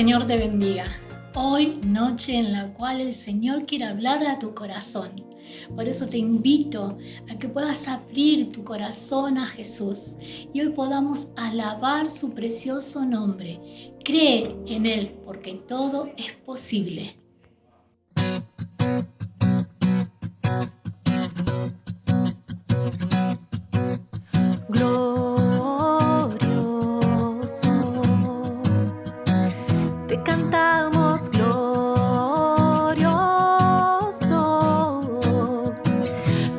Señor te bendiga. Hoy, noche en la cual el Señor quiere hablar a tu corazón. Por eso te invito a que puedas abrir tu corazón a Jesús y hoy podamos alabar su precioso nombre. Cree en Él porque todo es posible. Te cantamos glorioso,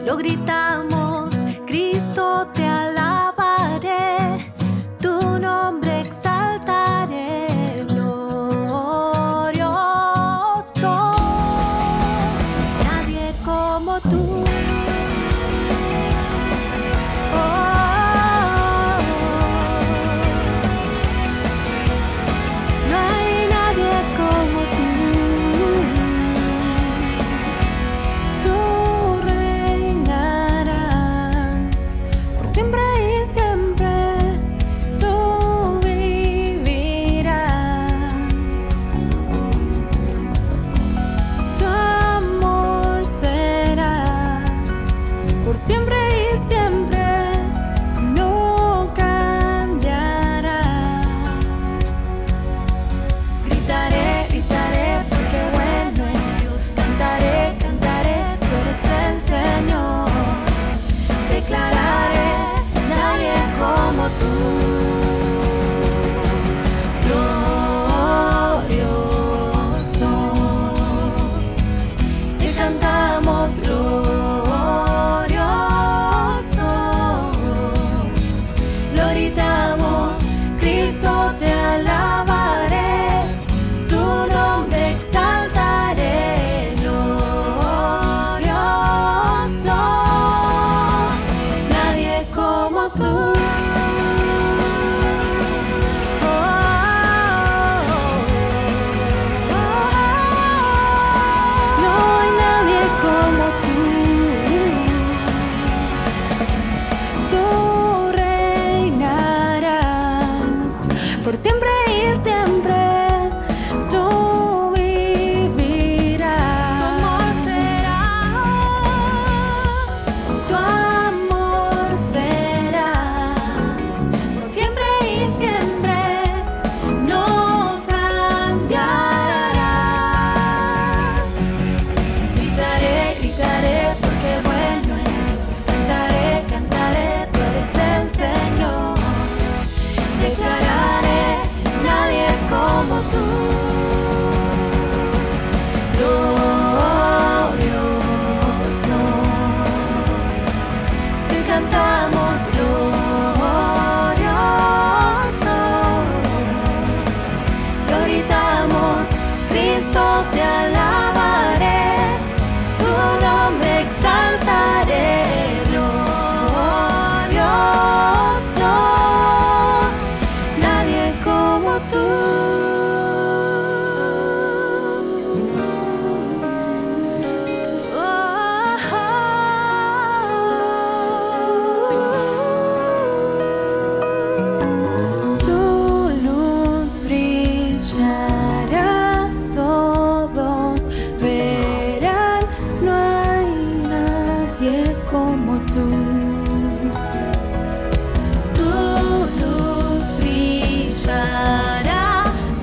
lo gritamos, Cristo te alabaré, tu nombre exaltaré, glorioso, nadie como tú. Por siempre y siempre tú vivirás. Tu amor será por siempre y siempre, no cambiará. Gritaré, gritaré porque bueno es Dios. Cantaré, cantaré, tú eres el Señor. Declararé, nadie como tú. Glorioso, te cantamos glorioso, lo gritamos, Cristo te alabaré, tu nombre exaltaré, glorioso. Como tú. Tu luz brillará, todos verán, no hay nadie como tú.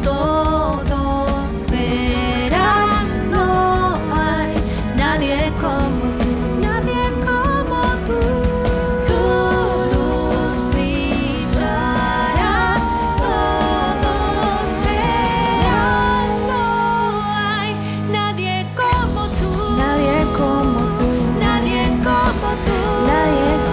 Todos verán, no hay nadie como tú, nadie como tú. Tu luz brillará, todos verán, no hay nadie como tú, nadie como tú, nadie como tú, nadie como tú.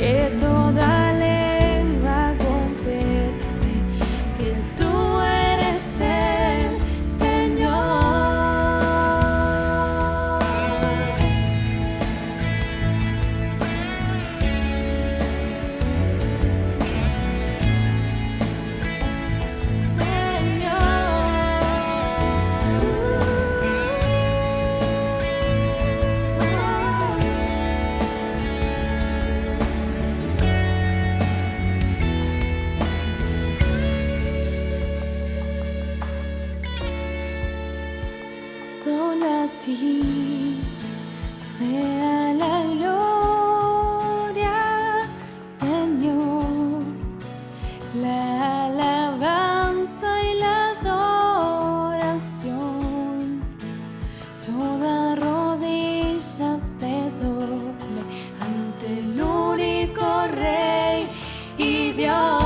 que toda lengua confiese que tú eres el Señor. Solo a ti sea la gloria, Señor, la alabanza y la adoración. Toda rodilla se doble ante el único Rey y Dios.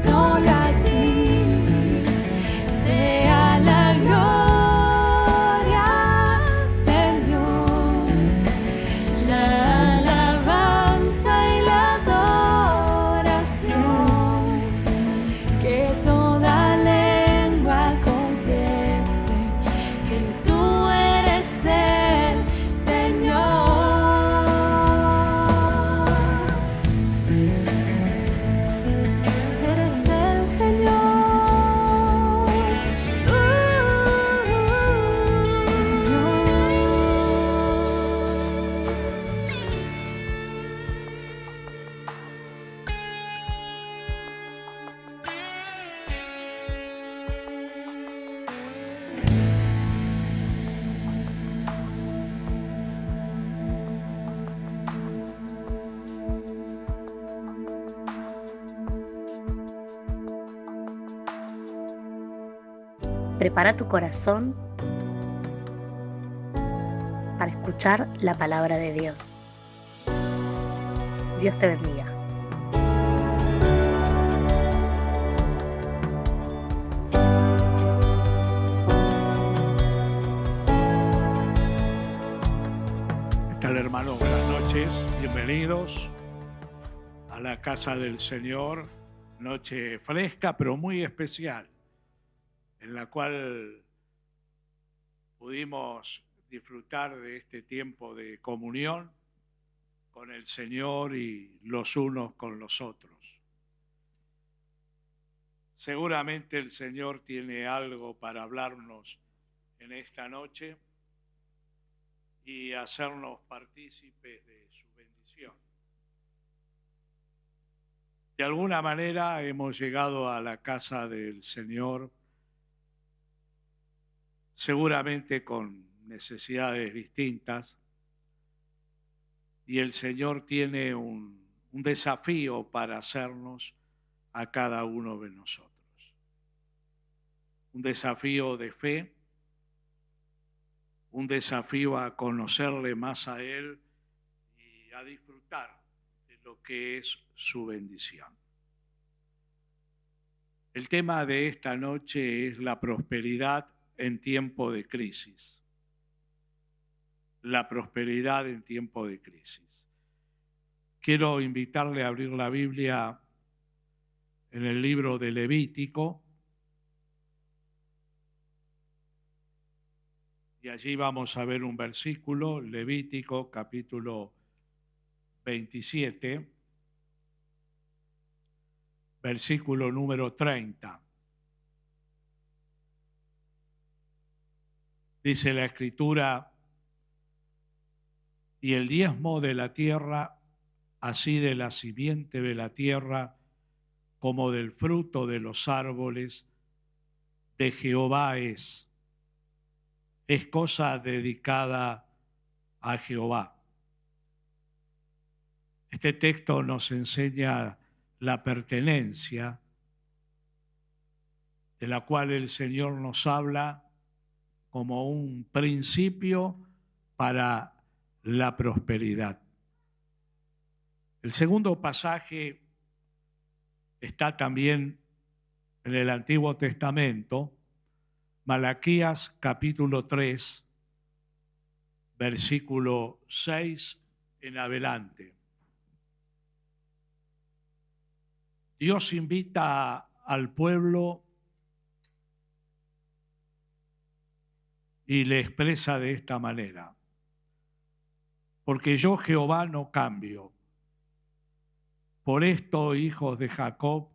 Solo a ti sea la gloria, Señor, la alabanza y la adoración. Que toda lengua confiese que tú eres el Señor. Eres el Señor. Señor. Prepara tu corazón para escuchar la palabra de Dios. Dios te bendiga. ¿Qué tal, hermanos? Buenas noches, bienvenidos a la casa del Señor. Noche fresca, pero muy especial, en la cual pudimos disfrutar de este tiempo de comunión con el Señor y los unos con los otros. Seguramente el Señor tiene algo para hablarnos en esta noche y hacernos partícipes de su bendición. De alguna manera hemos llegado a la casa del Señor, seguramente con necesidades distintas, y el Señor tiene un desafío para hacernos a cada uno de nosotros. Un desafío de fe, un desafío a conocerle más a Él y a disfrutar de lo que es su bendición. El tema de esta noche es la prosperidad en tiempo de crisis. La prosperidad en tiempo de crisis. Quiero invitarle a abrir la Biblia en el libro de Levítico, y allí vamos a ver un versículo, Levítico capítulo 27, versículo número 30. Dice la Escritura: y el diezmo de la tierra, así de la simiente de la tierra, como del fruto de los árboles, de Jehová es cosa dedicada a Jehová. Este texto nos enseña la pertenencia, de la cual el Señor nos habla como un principio para la prosperidad. El segundo pasaje está también en el Antiguo Testamento, Malaquías capítulo 3, versículo 6 en adelante. Dios invita al pueblo y le expresa de esta manera: porque yo, Jehová, no cambio. Por esto, hijos de Jacob,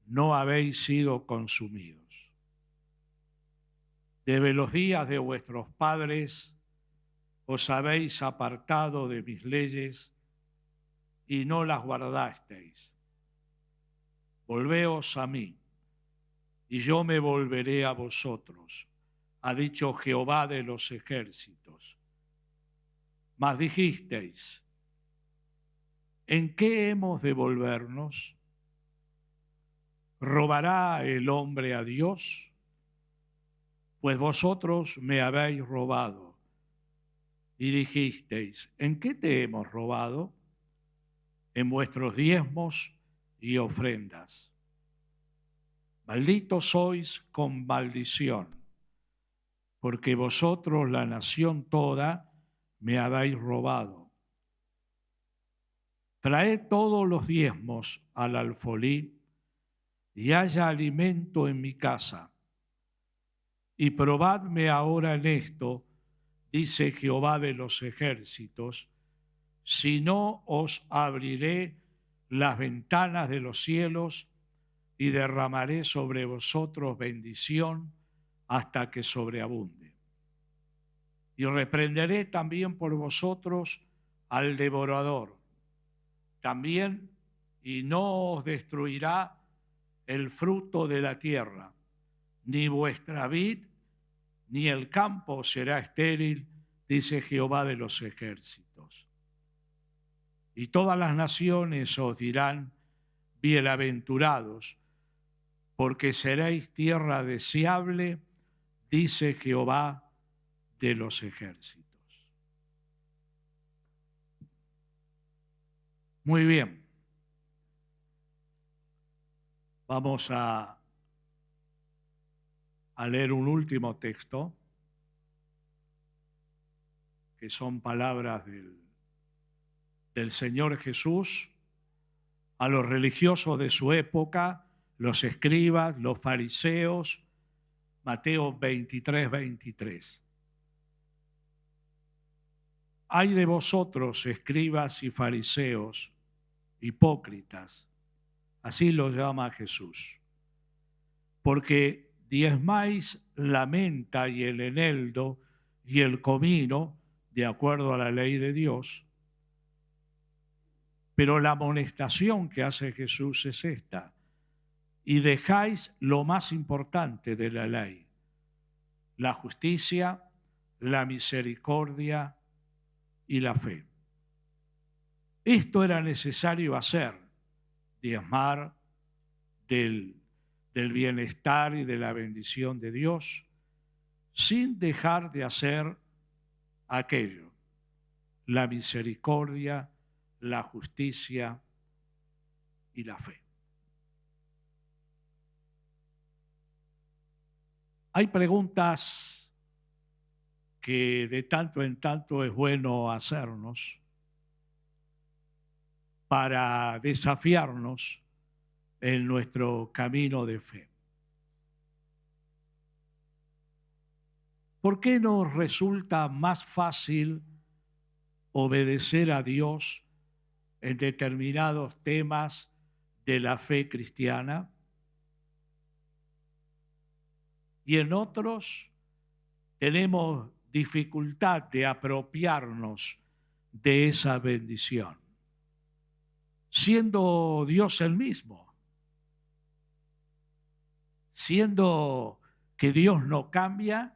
no habéis sido consumidos. Desde los días de vuestros padres os habéis apartado de mis leyes y no las guardasteis. Volveos a mí, y yo me volveré a vosotros, ha dicho Jehová de los ejércitos. Mas dijisteis: ¿en qué hemos de volvernos? ¿Robará el hombre a Dios? Pues vosotros me habéis robado. Y dijisteis: ¿en qué te hemos robado? En vuestros diezmos y ofrendas. Malditos sois con maldición, porque vosotros, la nación toda, me habéis robado. Traed todos los diezmos al alfolí, y haya alimento en mi casa. Y probadme ahora en esto, dice Jehová de los ejércitos, si no os abriré las ventanas de los cielos y derramaré sobre vosotros bendición hasta que sobreabunde. Y reprenderé también por vosotros al devorador, también, y no os destruirá el fruto de la tierra, ni vuestra vid, ni el campo será estéril, dice Jehová de los ejércitos. Y todas las naciones os dirán: bienaventurados, porque seréis tierra deseable, dice Jehová de los ejércitos. Muy bien. Vamos a leer un último texto, que son palabras del Señor Jesús a los religiosos de su época, los escribas, los fariseos, Mateo 23, 23. Ay de vosotros, escribas y fariseos, hipócritas, así lo llama Jesús, porque diezmáis la menta y el eneldo y el comino, de acuerdo a la ley de Dios, pero la amonestación que hace Jesús es esta: y dejáis lo más importante de la ley, la justicia, la misericordia y la fe. Esto era necesario hacer, diezmar del bienestar y de la bendición de Dios, sin dejar de hacer aquello, la misericordia, la justicia y la fe. Hay preguntas que de tanto en tanto es bueno hacernos para desafiarnos en nuestro camino de fe. ¿Por qué nos resulta más fácil obedecer a Dios en determinados temas de la fe cristiana y en otros tenemos dificultad de apropiarnos de esa bendición, siendo Dios el mismo, siendo que Dios no cambia,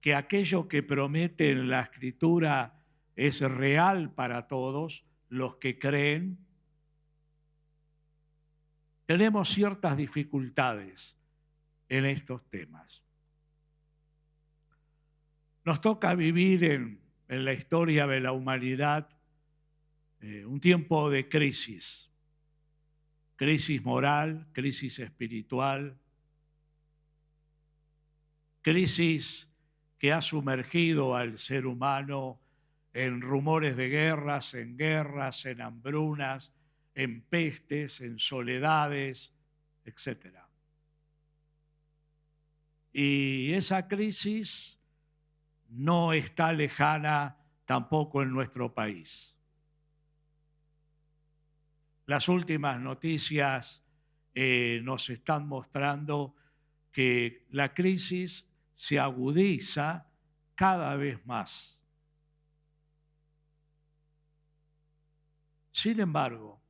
que aquello que promete en la Escritura es real para todos los que creen? Tenemos ciertas dificultades en estos temas. Nos toca vivir en la historia de la humanidad un tiempo de crisis moral, crisis espiritual, crisis que ha sumergido al ser humano en rumores de guerras, en hambrunas, en pestes, en soledades, etc. Y esa crisis no está lejana tampoco en nuestro país. Las últimas noticias nos están mostrando que la crisis se agudiza cada vez más. Sin embargo,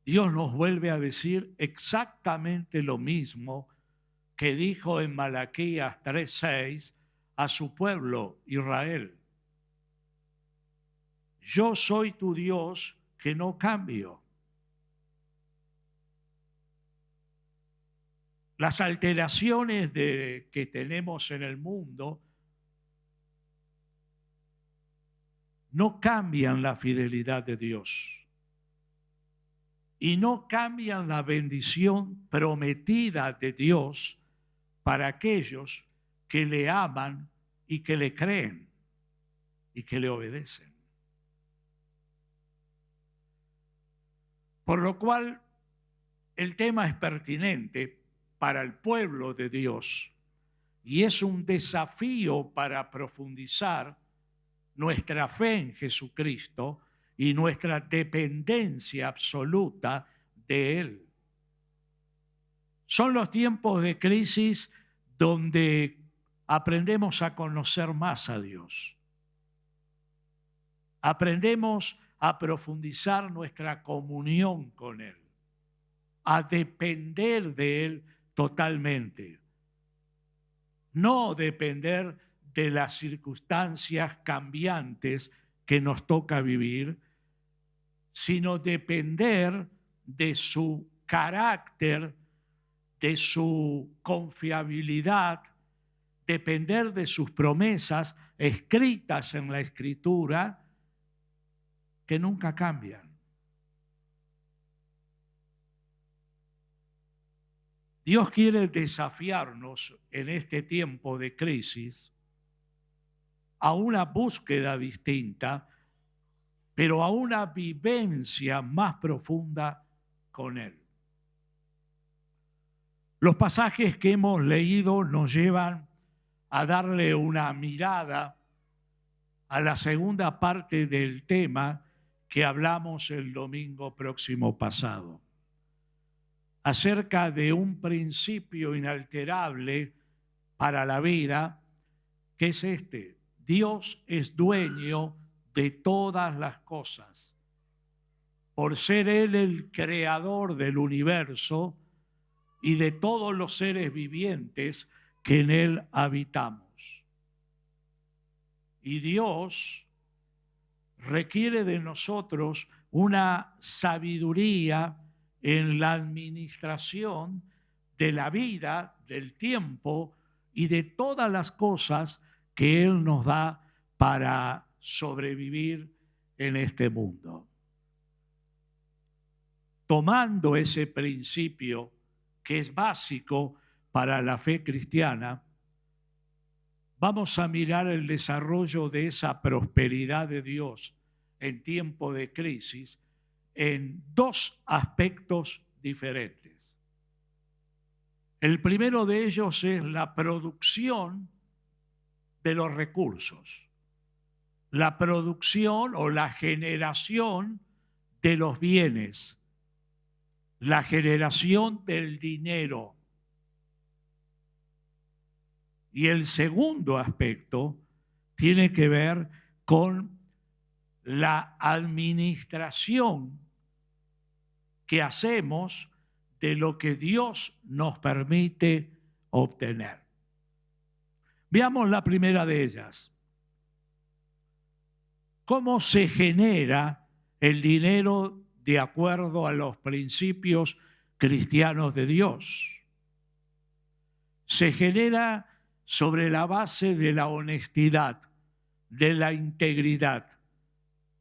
Dios nos vuelve a decir exactamente lo mismo que dijo en Malaquías 3:6 a su pueblo Israel. Yo soy tu Dios que no cambio. Las alteraciones que tenemos en el mundo no cambian la fidelidad de Dios y no cambian la bendición prometida de Dios para aquellos que le aman y que le creen y que le obedecen. Por lo cual, el tema es pertinente para el pueblo de Dios y es un desafío para profundizar nuestra fe en Jesucristo y nuestra dependencia absoluta de Él. Son los tiempos de crisis donde aprendemos a conocer más a Dios. Aprendemos a profundizar nuestra comunión con Él, a depender de Él totalmente. No depender de las circunstancias cambiantes que nos toca vivir, sino depender de su carácter, de su confiabilidad, depender de sus promesas escritas en la Escritura que nunca cambian. Dios quiere desafiarnos en este tiempo de crisis a una búsqueda distinta, pero a una vivencia más profunda con Él. Los pasajes que hemos leído nos llevan a darle una mirada a la segunda parte del tema que hablamos el domingo próximo pasado, acerca de un principio inalterable para la vida, que es este: Dios es dueño de todas las cosas. Por ser Él el creador del universo y de todos los seres vivientes que en Él habitamos. Y Dios requiere de nosotros una sabiduría en la administración de la vida, del tiempo y de todas las cosas que Él nos da para sobrevivir en este mundo. Tomando ese principio que es básico para la fe cristiana, vamos a mirar el desarrollo de esa prosperidad de Dios en tiempo de crisis en dos aspectos diferentes. El primero de ellos es la producción de los recursos, la producción o la generación de los bienes, la generación del dinero. Y el segundo aspecto tiene que ver con la administración que hacemos de lo que Dios nos permite obtener. Veamos la primera de ellas. ¿Cómo se genera el dinero de acuerdo a los principios cristianos de Dios? Se genera sobre la base de la honestidad, de la integridad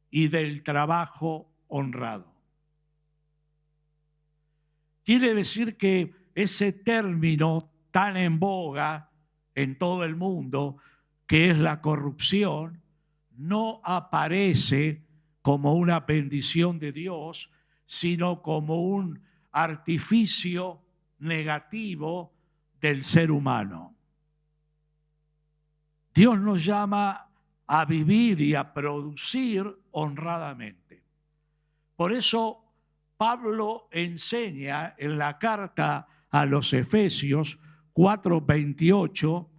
y del trabajo honrado. Quiere decir que ese término tan en boga en todo el mundo, que es la corrupción, no aparece como una bendición de Dios, sino como un artificio negativo del ser humano. Dios nos llama a vivir y a producir honradamente. Por eso Pablo enseña en la carta a los Efesios 4:28,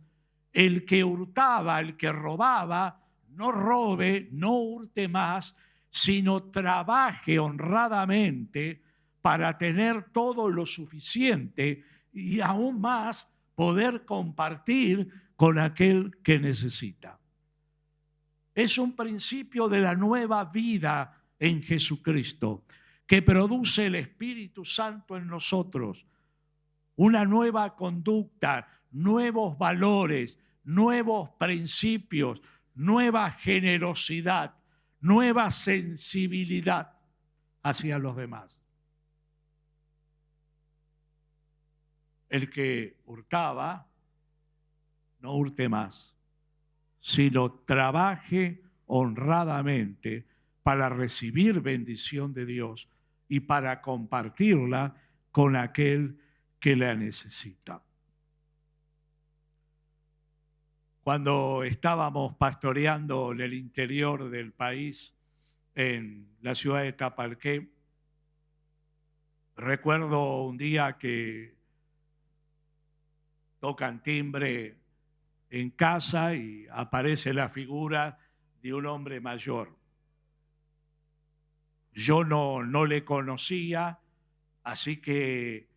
el que hurtaba, el que robaba, no robe, no hurte más, sino trabaje honradamente para tener todo lo suficiente y aún más poder compartir con aquel que necesita. Es un principio de la nueva vida en Jesucristo que produce el Espíritu Santo en nosotros, una nueva conducta, nuevos valores, nuevos principios, nueva generosidad, nueva sensibilidad hacia los demás. El que hurtaba, no hurte más, sino trabaje honradamente para recibir bendición de Dios y para compartirla con aquel que la necesita. Cuando estábamos pastoreando en el interior del país, en la ciudad de Tapalqué, recuerdo un día que tocan timbre en casa y aparece la figura de un hombre mayor. Yo no le conocía, así que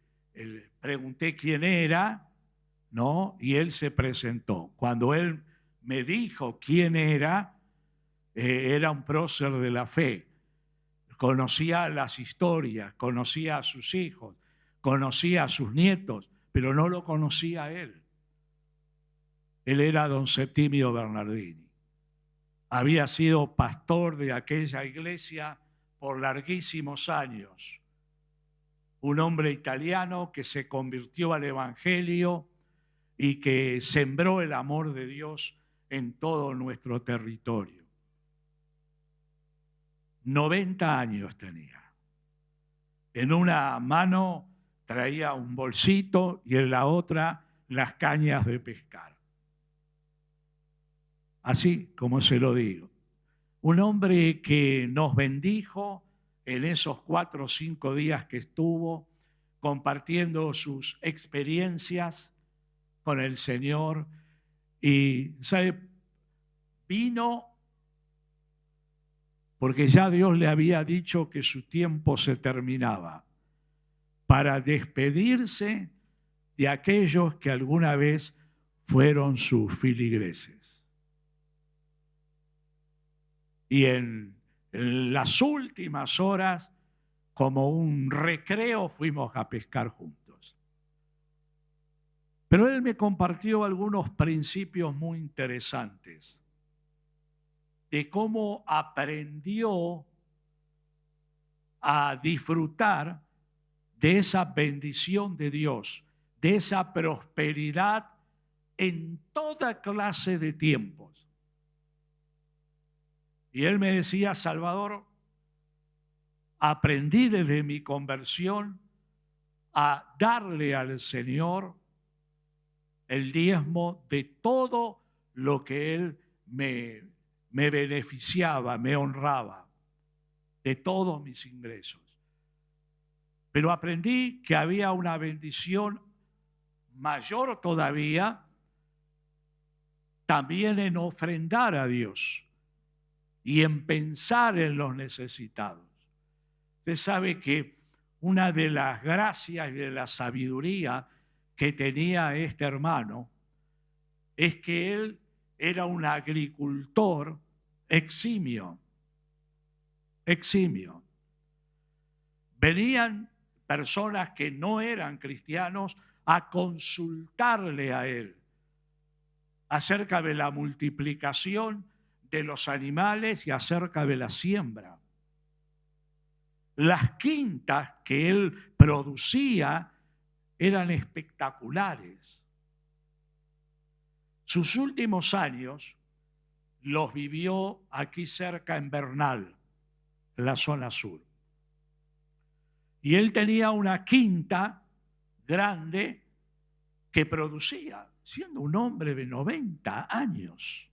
pregunté quién era, ¿no? Y él se presentó. Cuando él me dijo quién era un prócer de la fe. Conocía las historias, conocía a sus hijos, conocía a sus nietos, pero no lo conocía a él. Él era don Septimio Bernardini. Había sido pastor de aquella iglesia por larguísimos años. Un hombre italiano que se convirtió al evangelio y que sembró el amor de Dios en todo nuestro territorio. 90 años tenía. En una mano traía un bolsito y en la otra las cañas de pescar. Así como se lo digo. Un hombre que nos bendijo en esos 4 o 5 días que estuvo compartiendo sus experiencias con el Señor. Y, ¿sabe? Vino porque ya Dios le había dicho que su tiempo se terminaba, para despedirse de aquellos que alguna vez fueron sus filigreses. Y en las últimas horas, como un recreo, fuimos a pescar juntos. Pero él me compartió algunos principios muy interesantes de cómo aprendió a disfrutar de esa bendición de Dios, de esa prosperidad en toda clase de tiempos. Y él me decía: Salvador, aprendí desde mi conversión a darle al Señor el diezmo de todo lo que Él me beneficiaba, me honraba, de todos mis ingresos. Pero aprendí que había una bendición mayor todavía también en ofrendar a Dios y en pensar en los necesitados. Usted sabe que una de las gracias y de la sabiduría que tenía este hermano es que él era un agricultor eximio. Venían personas que no eran cristianos a consultarle a él acerca de la multiplicación de los animales y acerca de la siembra. Las quintas que él producía eran espectaculares. Sus últimos años los vivió aquí cerca en Bernal, la zona sur. Y él tenía una quinta grande que producía, siendo un hombre de 90 años.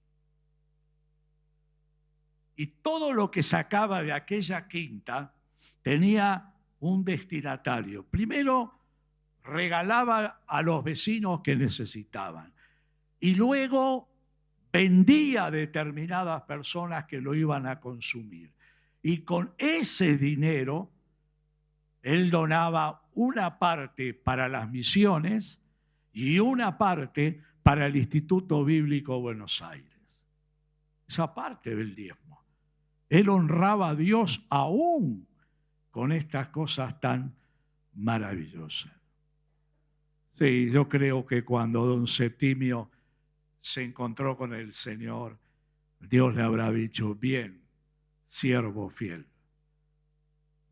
Y todo lo que sacaba de aquella quinta tenía un destinatario. Primero regalaba a los vecinos que necesitaban y luego vendía a determinadas personas que lo iban a consumir. Y con ese dinero él donaba una parte para las misiones y una parte para el Instituto Bíblico Buenos Aires. Esa parte del diezmo. Él honraba a Dios aún con estas cosas tan maravillosas. Sí, yo creo que cuando don Septimio se encontró con el Señor, Dios le habrá dicho, bien, siervo fiel,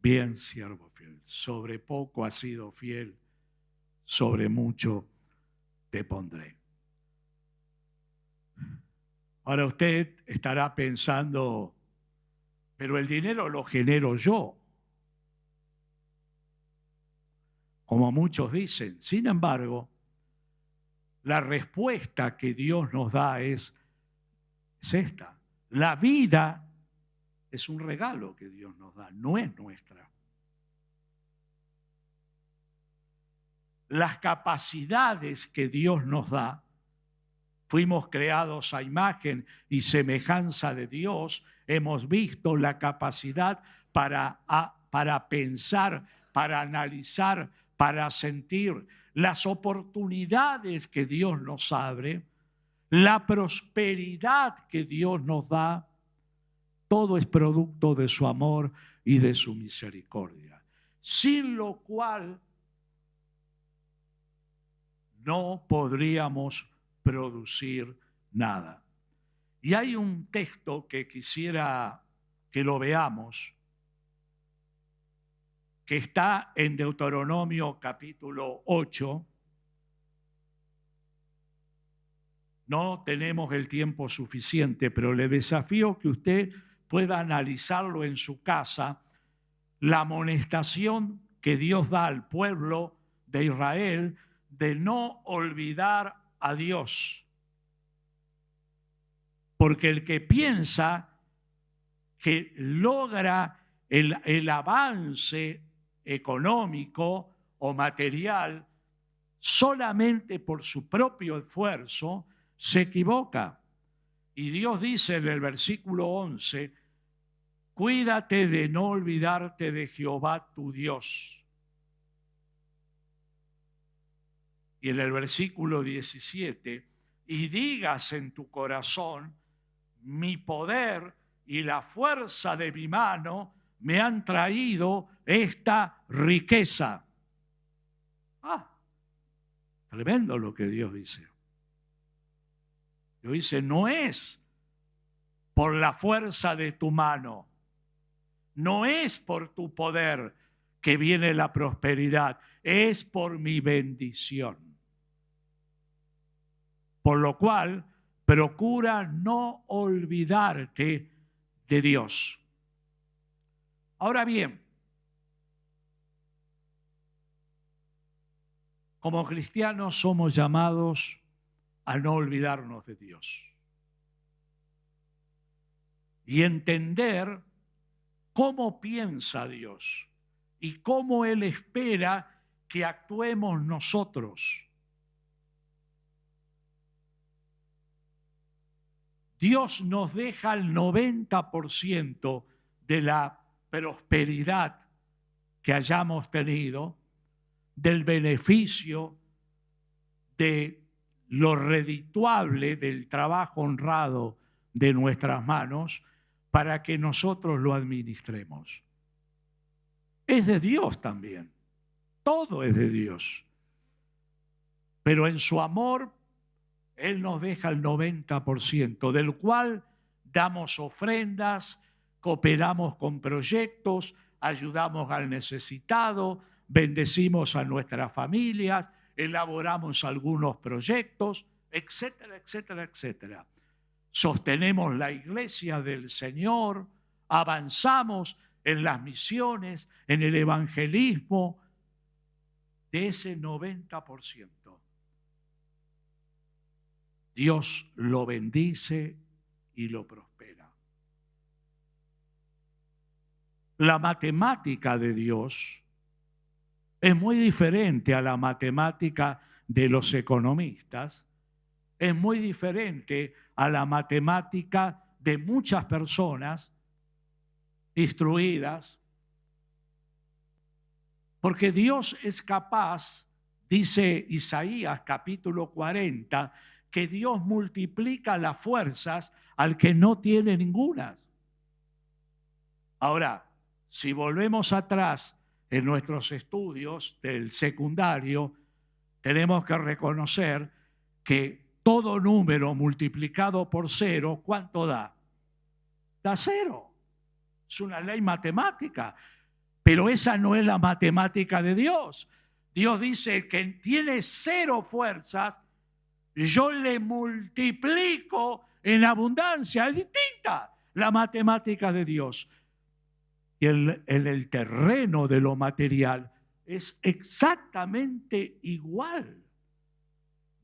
bien, siervo fiel, sobre poco has sido fiel, sobre mucho te pondré. Ahora usted estará pensando, pero el dinero lo genero yo, como muchos dicen. Sin embargo, la respuesta que Dios nos da es esta. La vida es un regalo que Dios nos da, no es nuestra. Las capacidades que Dios nos da, fuimos creados a imagen y semejanza de Dios, hemos visto la capacidad para pensar, para analizar, para sentir, las oportunidades que Dios nos abre, la prosperidad que Dios nos da, todo es producto de su amor y de su misericordia, sin lo cual no podríamos producir nada. Y hay un texto que quisiera que lo veamos, que está en Deuteronomio capítulo 8. No tenemos el tiempo suficiente, pero le desafío que usted pueda analizarlo en su casa, la amonestación que Dios da al pueblo de Israel de no olvidar a Dios. Porque el que piensa que logra el avance económico o material solamente por su propio esfuerzo, se equivoca. Y Dios dice en el versículo 11, cuídate de no olvidarte de Jehová tu Dios. Y en el versículo 17, y digas en tu corazón, mi poder y la fuerza de mi mano me han traído esta riqueza. Tremendo lo que Dios dice. Dios dice, no es por la fuerza de tu mano, no es por tu poder que viene la prosperidad, es por mi bendición. Por lo cual, procura no olvidarte de Dios. Ahora bien, como cristianos somos llamados a no olvidarnos de Dios y entender cómo piensa Dios y cómo Él espera que actuemos nosotros. Dios nos deja el 90% de la prosperidad que hayamos tenido, del beneficio, de lo redituable del trabajo honrado de nuestras manos, para que nosotros lo administremos. Es de Dios también. Todo es de Dios. Pero en su amor, Él nos deja el 90%, del cual damos ofrendas, cooperamos con proyectos, ayudamos al necesitado, bendecimos a nuestras familias, elaboramos algunos proyectos, etcétera, etcétera, etcétera. Sostenemos la iglesia del Señor, avanzamos en las misiones, en el evangelismo, de ese 90%. Dios lo bendice y lo prospera. La matemática de Dios es muy diferente a la matemática de los economistas, es muy diferente a la matemática de muchas personas instruidas, porque Dios es capaz, dice Isaías capítulo 40, que Dios multiplica las fuerzas al que no tiene ninguna. Ahora, si volvemos atrás en nuestros estudios del secundario, tenemos que reconocer que todo número multiplicado por 0, ¿cuánto da? Da 0. Es una ley matemática, pero esa no es la matemática de Dios. Dios dice que tiene 0 fuerzas, yo le multiplico en abundancia. Es distinta la matemática de Dios. Y en el terreno de lo material es exactamente igual.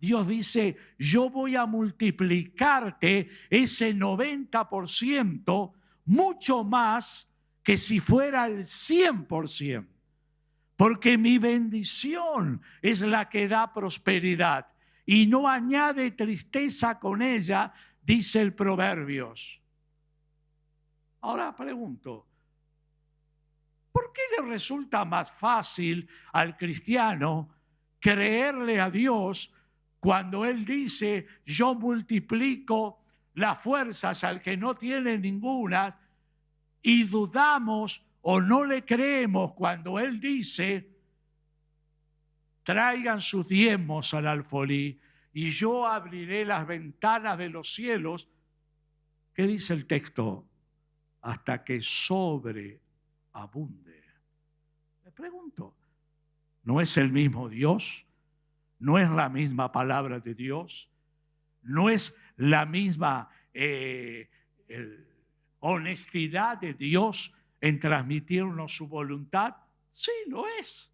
Dios dice, yo voy a multiplicarte ese 90% mucho más que si fuera el 100%. Porque mi bendición es la que da prosperidad y no añade tristeza con ella, dice el Proverbios. Ahora pregunto, ¿por qué le resulta más fácil al cristiano creerle a Dios cuando Él dice, yo multiplico las fuerzas al que no tiene ninguna, y dudamos o no le creemos cuando Él dice, traigan sus diezmos al alfolí y yo abriré las ventanas de los cielos? ¿Qué dice el texto? Hasta que sobreabunde. Me pregunto, ¿no es el mismo Dios? ¿No es la misma palabra de Dios? ¿No es la misma honestidad de Dios en transmitirnos su voluntad? Sí, lo es.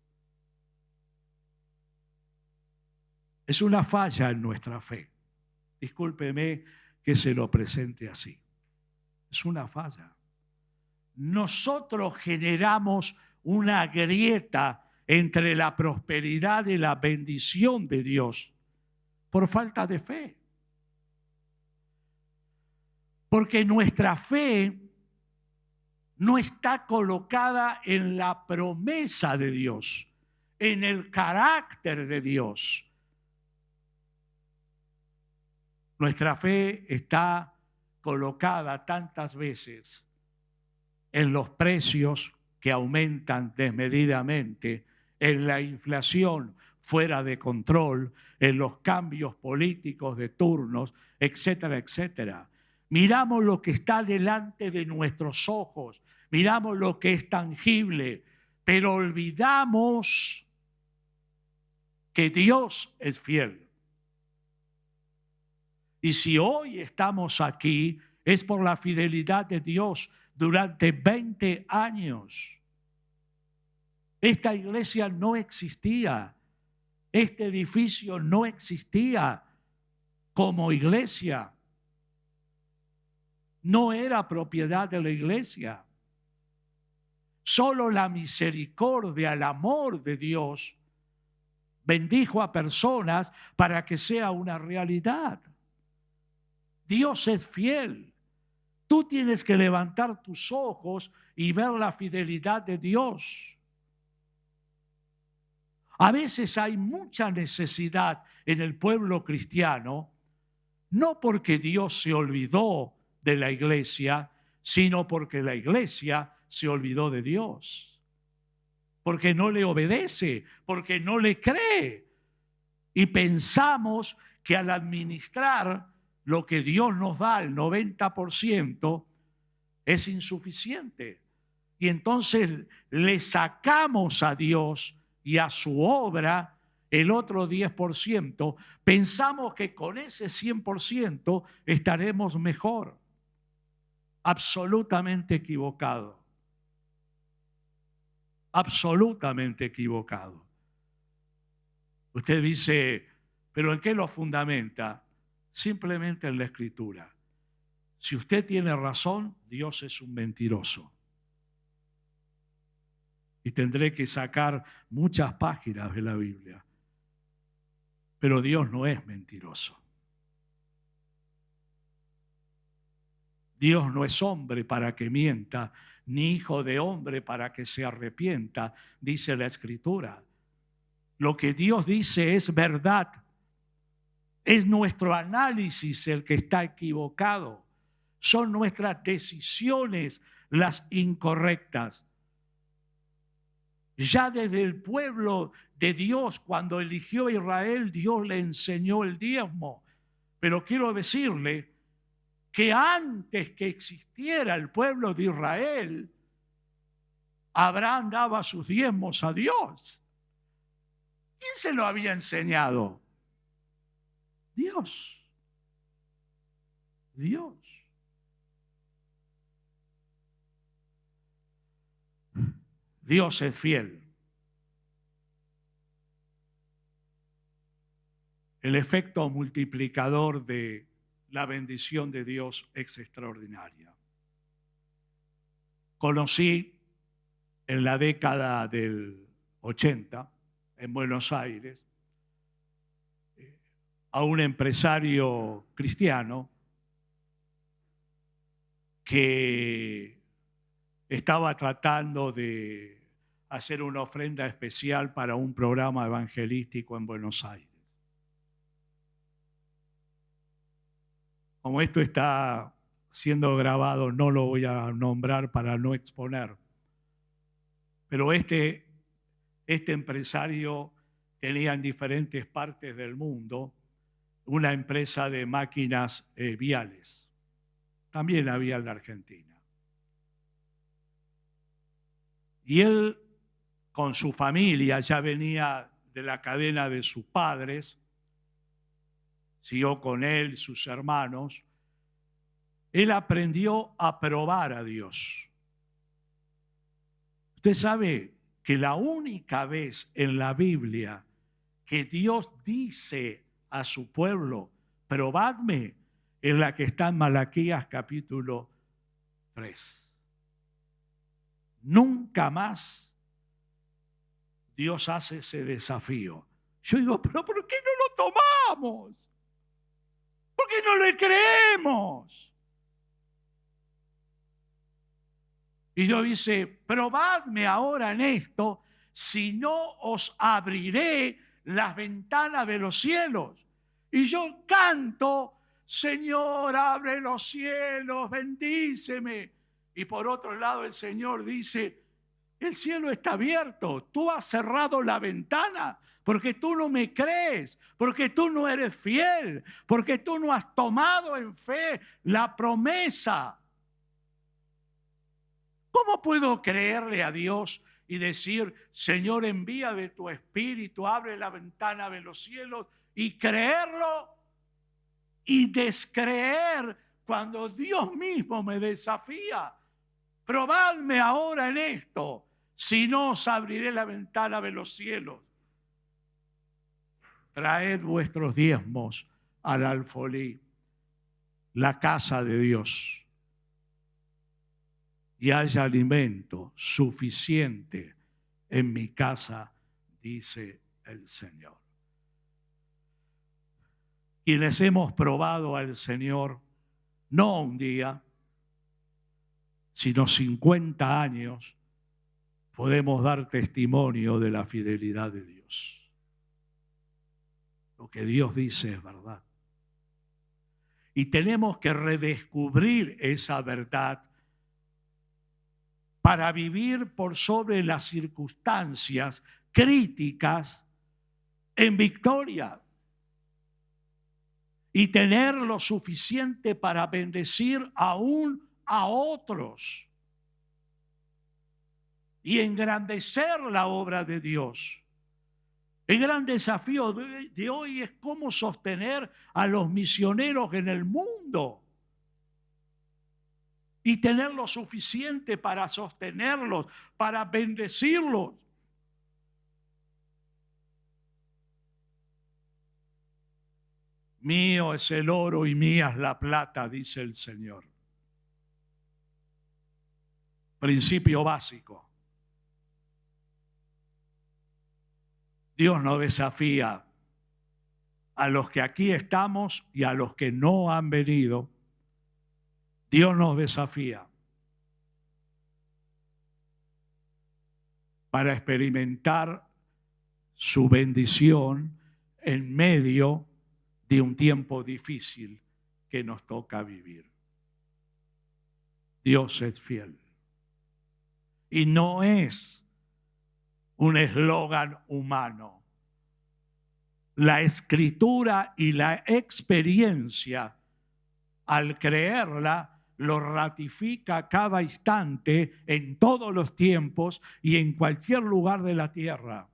Es una falla en nuestra fe. Discúlpeme que se lo presente así. Es una falla. Nosotros generamos una grieta entre la prosperidad y la bendición de Dios por falta de fe. Porque nuestra fe no está colocada en la promesa de Dios, en el carácter de Dios. Nuestra fe está colocada tantas veces en los precios que aumentan desmedidamente, en la inflación fuera de control, en los cambios políticos de turnos, etcétera, etcétera. Miramos lo que está delante de nuestros ojos, miramos lo que es tangible, pero olvidamos que Dios es fiel. Y si hoy estamos aquí, es por la fidelidad de Dios durante 20 años. Esta iglesia no existía, este edificio no existía como iglesia. No era propiedad de la iglesia. Solo la misericordia, el amor de Dios bendijo a personas para que sea una realidad. Dios es fiel. Tú tienes que levantar tus ojos y ver la fidelidad de Dios. A veces hay mucha necesidad en el pueblo cristiano, no porque Dios se olvidó de la iglesia, sino porque la iglesia se olvidó de Dios. Porque no le obedece, porque no le cree. Y pensamos que al administrar lo que Dios nos da, el 90%, es insuficiente. Y entonces le sacamos a Dios y a su obra el otro 10%. Pensamos que con ese 100% estaremos mejor. Absolutamente equivocado. absolutamente equivocado. Usted dice, ¿pero en qué lo fundamenta? Simplemente en la Escritura. Si usted tiene razón, Dios es un mentiroso. Y tendré que sacar muchas páginas de la Biblia. Pero Dios no es mentiroso. Dios no es hombre para que mienta, ni hijo de hombre para que se arrepienta, dice la Escritura. Lo que Dios dice es verdad. Es nuestro análisis el que está equivocado. Son nuestras decisiones las incorrectas. Ya desde el pueblo de Dios, cuando eligió a Israel, Dios le enseñó el diezmo. Pero quiero decirle que antes que existiera el pueblo de Israel, Abraham daba sus diezmos a Dios. ¿Quién se lo había enseñado? Dios. Dios. Dios es fiel. El efecto multiplicador de la bendición de Dios es extraordinaria. Conocí en la década del 80, en Buenos Aires, a un empresario cristiano que estaba tratando de hacer una ofrenda especial para un programa evangelístico en Buenos Aires. Como esto está siendo grabado, no lo voy a nombrar para no exponer. Pero este empresario tenía en diferentes partes del mundo una empresa de máquinas viales. También había en la Argentina. Y él, con su familia, ya venía de la cadena de sus padres, siguió con él, sus hermanos. Él aprendió a probar a Dios. Usted sabe que la única vez en la Biblia que Dios dice a su pueblo, probadme, es la que está en Malaquías capítulo 3. Nunca más Dios hace ese desafío. Yo digo, pero ¿por qué no lo tomamos? ¿Por qué no le creemos? Y Dios dice, probadme ahora en esto, si no os abriré las ventanas de los cielos. Y yo canto, Señor, abre los cielos, bendíceme. Y por otro lado el Señor dice, el cielo está abierto, tú has cerrado la ventana porque tú no me crees, porque tú no eres fiel, porque tú no has tomado en fe la promesa. ¿Cómo puedo creerle a Dios y decir, Señor, envía de tu espíritu, abre la ventana de los cielos, y creerlo y descreer cuando Dios mismo me desafía? Probadme ahora en esto, si no os abriré la ventana de los cielos. Traed vuestros diezmos al alfolí, la casa de Dios, y haya alimento suficiente en mi casa, dice el Señor. Quienes hemos probado al Señor, no un día, sino 50 años, podemos dar testimonio de la fidelidad de Dios. Lo que Dios dice es verdad. Y tenemos que redescubrir esa verdad para vivir por sobre las circunstancias críticas en victoria y tener lo suficiente para bendecir aún a otros y engrandecer la obra de Dios. El gran desafío de hoy es cómo sostener a los misioneros en el mundo. y tener lo suficiente para sostenerlos, para bendecirlos. Mío es el oro y mía es la plata, dice el Señor. Principio básico. Dios no desafía a los que aquí estamos y a los que no han venido. Dios nos desafía para experimentar su bendición en medio de un tiempo difícil que nos toca vivir. Dios es fiel. Y no es un eslogan humano. La Escritura y la experiencia, al creerla, lo ratifica cada instante, en todos los tiempos y en cualquier lugar de la tierra.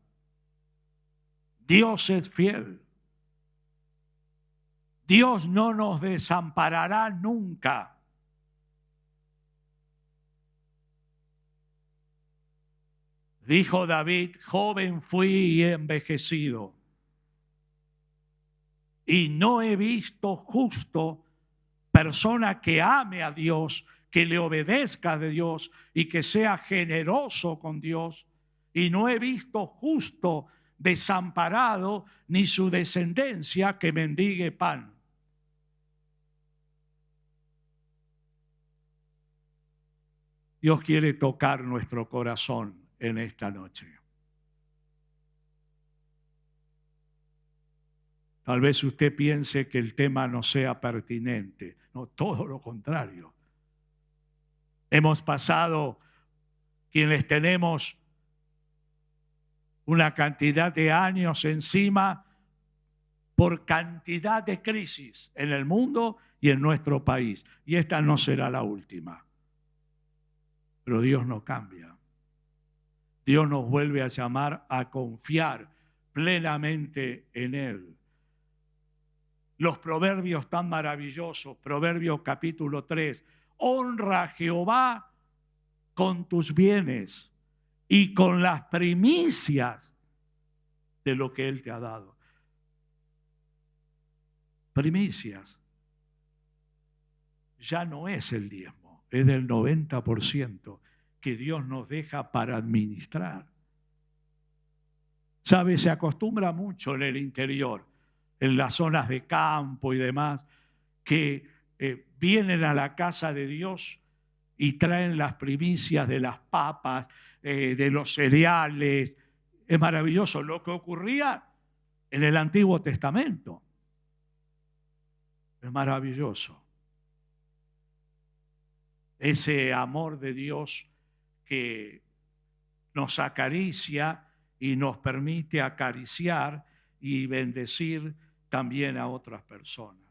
Dios es fiel. Dios no nos desamparará nunca. Dijo David, joven fui y he envejecido, y no he visto justo persona que ame a Dios, que le obedezca a Dios y que sea generoso con Dios, y no he visto justo desamparado ni su descendencia que mendigue pan. Dios quiere tocar nuestro corazón en esta noche. Tal vez usted piense que el tema no sea pertinente. No, todo lo contrario. Hemos pasado, quienes tenemos una cantidad de años encima, por cantidad de crisis en el mundo y en nuestro país. Y esta no será la última. Pero Dios no cambia. Dios nos vuelve a llamar a confiar plenamente en Él. Los proverbios tan maravillosos, Proverbios capítulo 3, honra a Jehová con tus bienes y con las primicias de lo que Él te ha dado. Primicias. Ya no es el diezmo, es del 90% que Dios nos deja para administrar. ¿Sabe? Se acostumbra mucho en el interior, en las zonas de campo y demás, que vienen a la casa de Dios y traen las primicias de las papas, de los cereales. Es maravilloso lo que ocurría en el Antiguo Testamento. Es maravilloso. Ese amor de Dios que nos acaricia y nos permite acariciar y bendecir también a otras personas.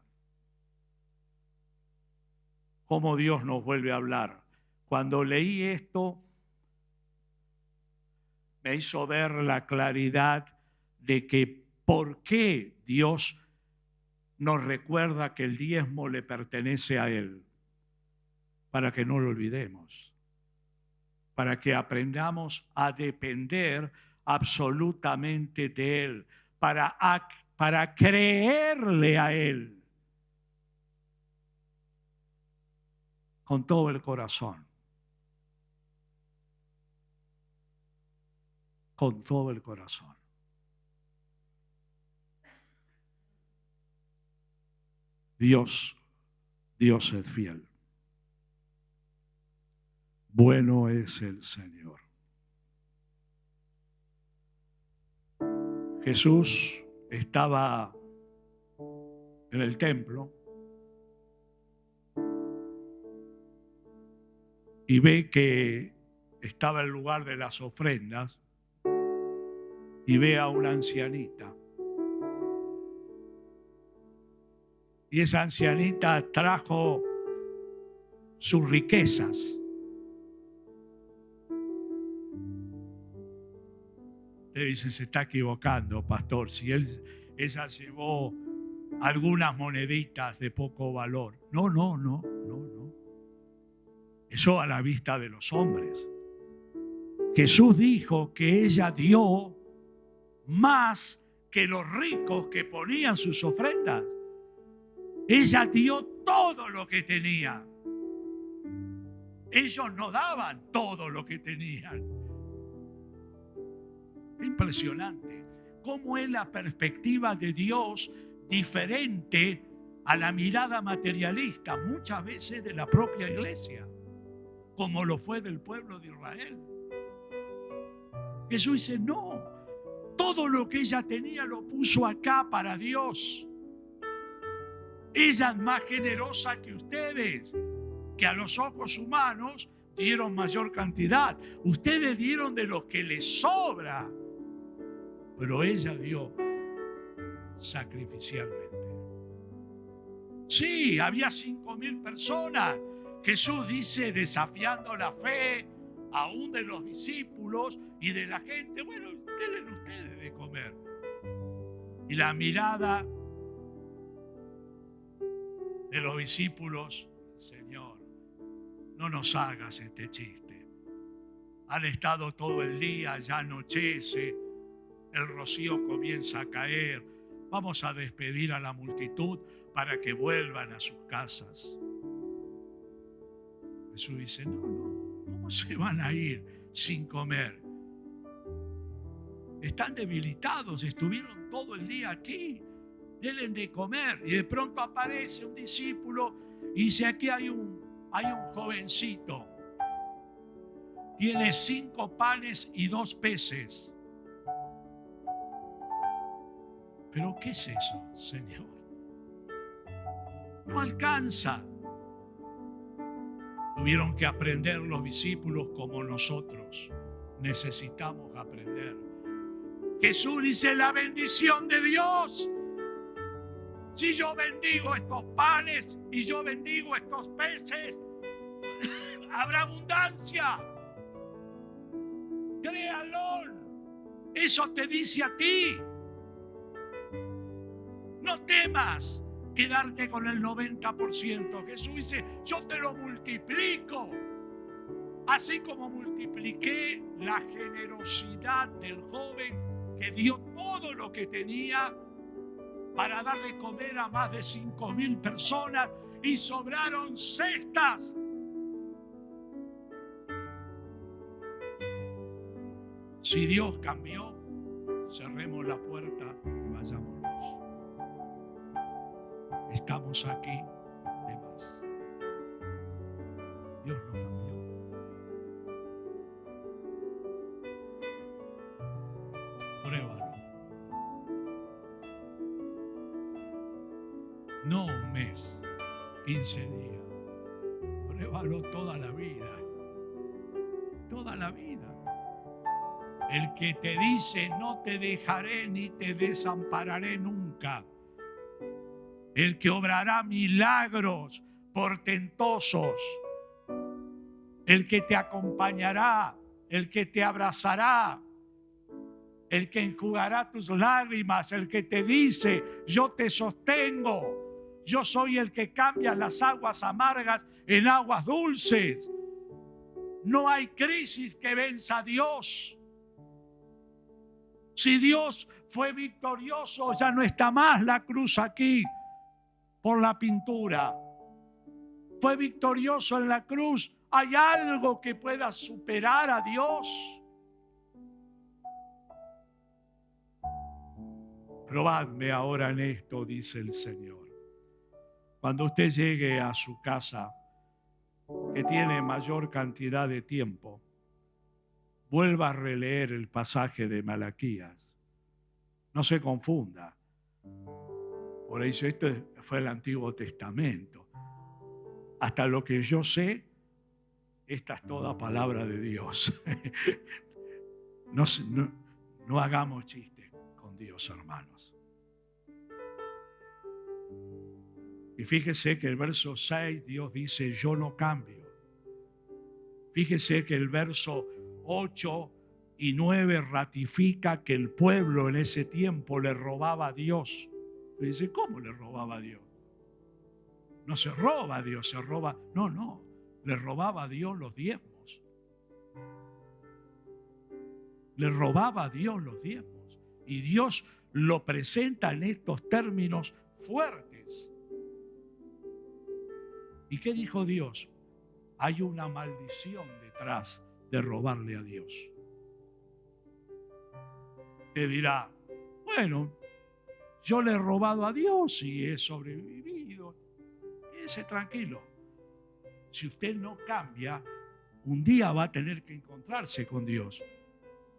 Cómo Dios nos vuelve a hablar. Cuando leí esto, me hizo ver la claridad de que por qué Dios nos recuerda que el diezmo le pertenece a Él. Para que no lo olvidemos. Para que aprendamos a depender absolutamente de Él. Para creerle a Él. Con todo el corazón. Con todo el corazón. Dios es fiel. Bueno es el Señor. Jesús estaba en el templo y ve que estaba el lugar de las ofrendas y ve a una ancianita. Y esa ancianita trajo sus riquezas. Le dice, se está equivocando, pastor. Si ella llevó algunas moneditas de poco valor. No. Eso a la vista de los hombres. Jesús dijo que ella dio más que los ricos que ponían sus ofrendas. Ella dio todo lo que tenía. Ellos no daban todo lo que tenían. Impresionante cómo es la perspectiva de Dios diferente a la mirada materialista, muchas veces de la propia iglesia, como lo fue del pueblo de Israel. Jesús dice, no, todo lo que ella tenía lo puso acá para Dios. Ella es más generosa que ustedes, que a los ojos humanos dieron mayor cantidad. Ustedes dieron de lo que les sobra, pero ella dio sacrificialmente. Sí, había 5,000 personas. Jesús dice, desafiando la fe aún de los discípulos y de la gente. Bueno, denle ustedes de comer. Y la mirada de los discípulos, Señor, no nos hagas este chiste. Han estado todo el día, ya anochece, el rocío comienza a caer. Vamos a despedir a la multitud para que vuelvan a sus casas. Jesús dice, no, ¿cómo se van a ir sin comer? Están debilitados, estuvieron todo el día aquí. Denle de comer. Y de pronto aparece un discípulo y dice, aquí hay un jovencito. Tiene 5 panes y 2 peces. ¿Pero qué es eso, Señor? No alcanza. Tuvieron que aprender los discípulos como nosotros necesitamos aprender. Jesús dice, la bendición de Dios. Si yo bendigo estos panes y yo bendigo estos peces, habrá abundancia. Créalo. Eso te dice a ti. No temas quedarte con el 90%. Jesús dice, yo te lo multiplico. Así como multipliqué la generosidad del joven que dio todo lo que tenía para dar de comer a más de 5,000 personas y sobraron cestas. Si Dios cambió, cerremos la puerta y vayámonos. Estamos aquí de más. Dios no cambió. Pruébalo. No un mes, 15 días. Pruébalo toda la vida. Toda la vida. El que te dice, no te dejaré ni te desampararé nunca. El que obrará milagros portentosos. El que te acompañará. El que te abrazará. El que enjugará tus lágrimas. El que te dice, yo te sostengo. Yo soy el que cambia las aguas amargas en aguas dulces. No hay crisis que venza a Dios. Si Dios fue victorioso, ya no está más la cruz aquí por la pintura. Fue victorioso en la cruz. ¿Hay algo que pueda superar a Dios? Probadme ahora en esto, dice el Señor. Cuando usted llegue a su casa, que tiene mayor cantidad de tiempo, vuelva a releer el pasaje de Malaquías. No se confunda. Por eso esto fue el Antiguo Testamento. Hasta lo que yo sé, esta es toda palabra de Dios. No hagamos chistes con Dios, hermanos. Y fíjese que el verso 6, Dios dice, yo no cambio. Fíjese que el verso 8 y 9 ratifica que el pueblo en ese tiempo le robaba a Dios. Y dice, ¿cómo le robaba a Dios? No se roba a Dios, se roba. No. le robaba a Dios los diezmos. Le robaba a Dios los diezmos. Y Dios lo presenta en estos términos fuertes. ¿Y qué dijo Dios? Hay una maldición detrás de robarle a Dios. Te dirá, bueno, yo le he robado a Dios y he sobrevivido. Quédese tranquilo. Si usted no cambia, un día va a tener que encontrarse con Dios.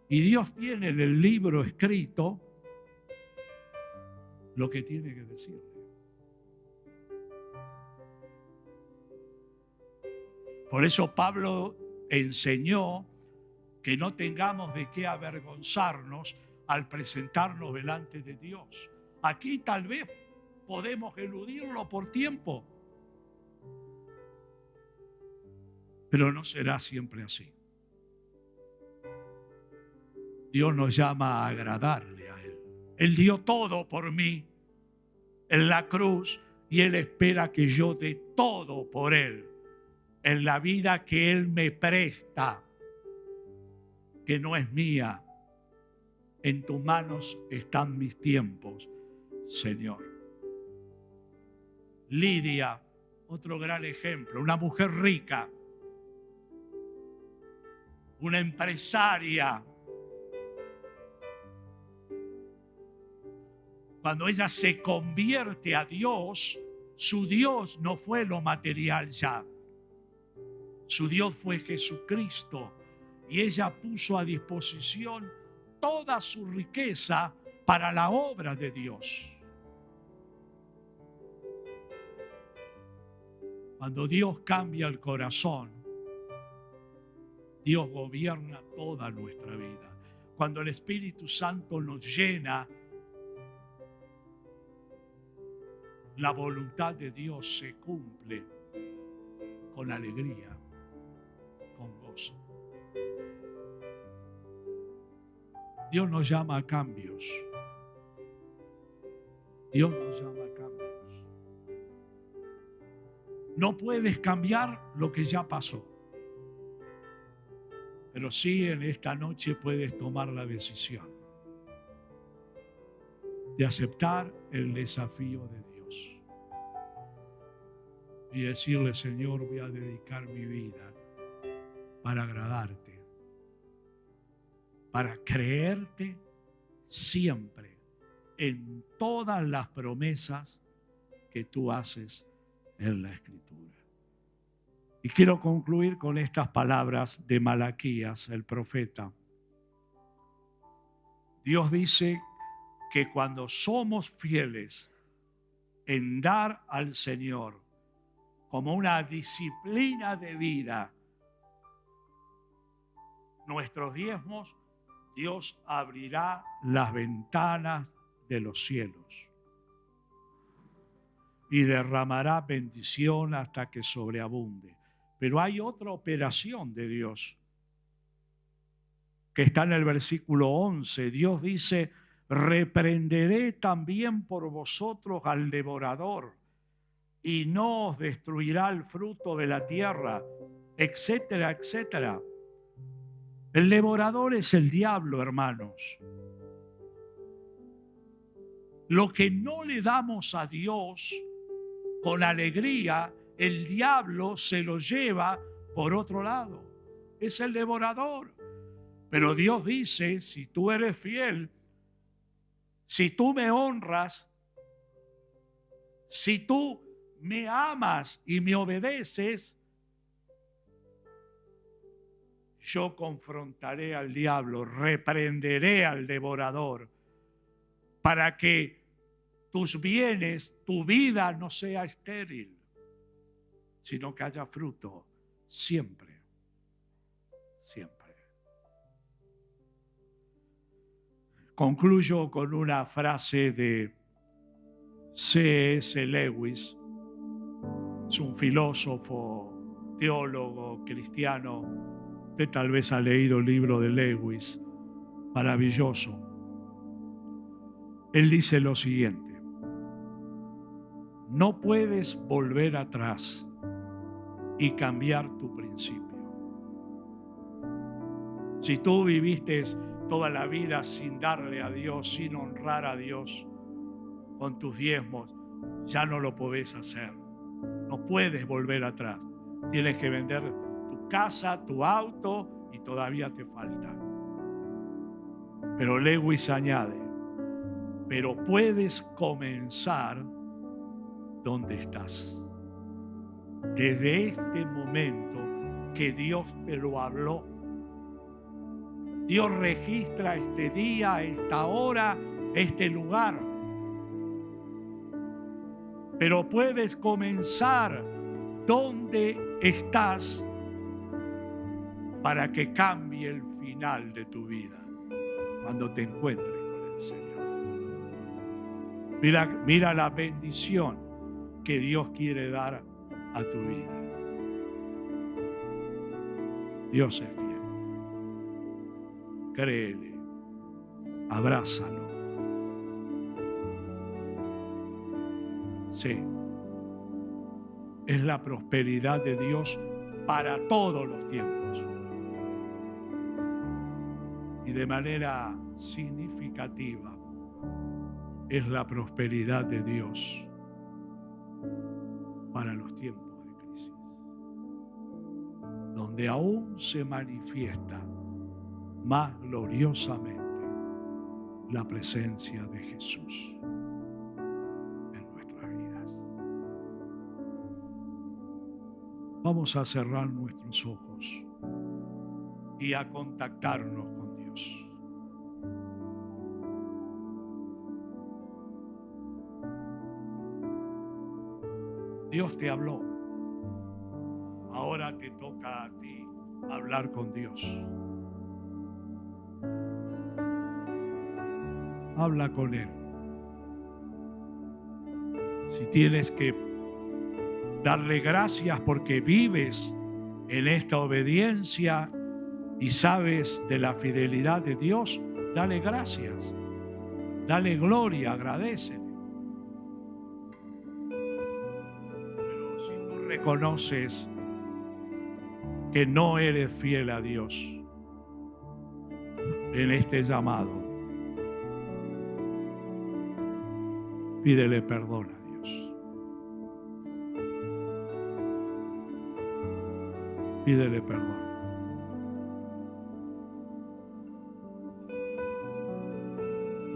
Y Dios tiene en el libro escrito lo que tiene que decirle. Por eso Pablo enseñó que no tengamos de qué avergonzarnos al presentarnos delante de Dios. Aquí tal vez podemos eludirlo por tiempo, pero no será siempre así. Dios nos llama a agradarle a Él. Él dio todo por mí en la cruz y Él espera que yo dé todo por Él en la vida que Él me presta, que no es mía. En tus manos están mis tiempos, Señor. Lidia, otro gran ejemplo, una mujer rica, una empresaria. Cuando ella se convierte a Dios, su Dios no fue lo material ya. Su Dios fue Jesucristo. Y ella puso a disposición toda su riqueza para la obra de Dios. Cuando Dios cambia el corazón, Dios gobierna toda nuestra vida. Cuando el Espíritu Santo nos llena, la voluntad de Dios se cumple con alegría, con gozo. Dios nos llama a cambios. Dios nos llama a cambios. No puedes cambiar lo que ya pasó, pero sí en esta noche puedes tomar la decisión de aceptar el desafío de Dios y decirle, Señor, voy a dedicar mi vida para agradarte, para creerte siempre en todas las promesas que tú haces en la Escritura. Y quiero concluir con estas palabras de Malaquías, el profeta. Dios dice que cuando somos fieles en dar al Señor como una disciplina de vida nuestros diezmos, Dios abrirá las ventanas de los cielos y derramará bendición hasta que sobreabunde. Pero hay otra operación de Dios que está en el versículo 11. Dios dice, reprenderé también por vosotros al devorador y no os destruirá el fruto de la tierra, etcétera, etcétera. El devorador es el diablo, hermanos. Lo que no le damos a Dios con alegría, el diablo se lo lleva por otro lado. Es el devorador. Pero Dios dice, si tú eres fiel, si tú me honras, si tú me amas y me obedeces, yo confrontaré al diablo, reprenderé al devorador, para que tus bienes, tu vida no sea estéril, sino que haya fruto siempre, siempre. Concluyo con una frase de C.S. Lewis. Es un filósofo, teólogo, cristiano. Usted tal vez ha leído el libro de Lewis, maravilloso. Él dice lo siguiente: no puedes volver atrás y cambiar tu principio. Si tú viviste toda la vida sin darle a Dios, sin honrar a Dios con tus diezmos, ya no lo podés hacer. No puedes volver atrás. Tienes que vender tu casa, tu auto y todavía te falta. Pero Lewis añade, pero puedes comenzar donde estás. Desde este momento que Dios te lo habló, Dios registra este día, esta hora, este lugar. Pero puedes comenzar donde estás para que cambie el final de tu vida cuando te encuentres con el Señor. Mira la bendición que Dios quiere dar a tu vida. Dios es fiel. Créele, abrázalo. Sí, es la prosperidad de Dios para todos los tiempos. Y de manera significativa, es la prosperidad de Dios para los tiempos de crisis, donde aún se manifiesta más gloriosamente la presencia de Jesús en nuestras vidas. Vamos a cerrar nuestros ojos y a contactarnos con Dios. Dios te habló. Ahora te toca a ti hablar con Dios. Habla con Él. Si tienes que darle gracias porque vives en esta obediencia y sabes de la fidelidad de Dios, dale gracias. Dale gloria, agradécele. Pero si tú reconoces que no eres fiel a Dios en este llamado, pídele perdón a Dios. Pídele perdón.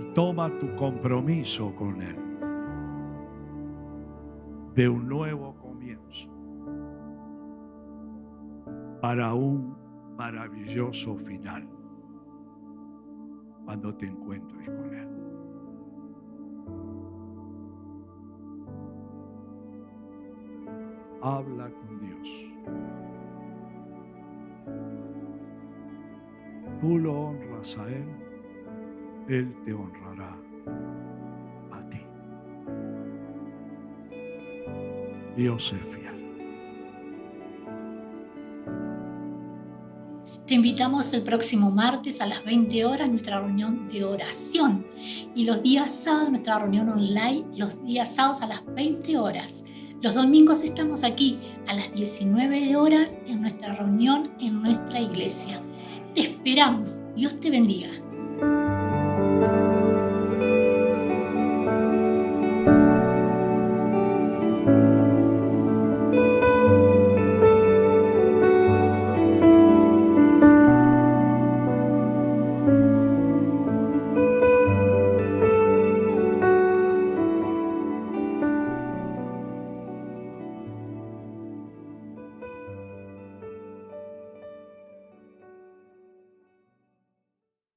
Y toma tu compromiso con Él de un nuevo comienzo para un maravilloso final cuando te encuentres con Él. Habla con Dios. Tú lo honras a Él, Él te honrará a ti. Dios es fiel. Te invitamos el próximo martes a las 20 horas nuestra reunión de oración y los días sábados nuestra reunión online, los días sábados a las 20 horas. Los domingos estamos aquí a las 19 horas en nuestra reunión en nuestra iglesia. Te esperamos. Dios te bendiga.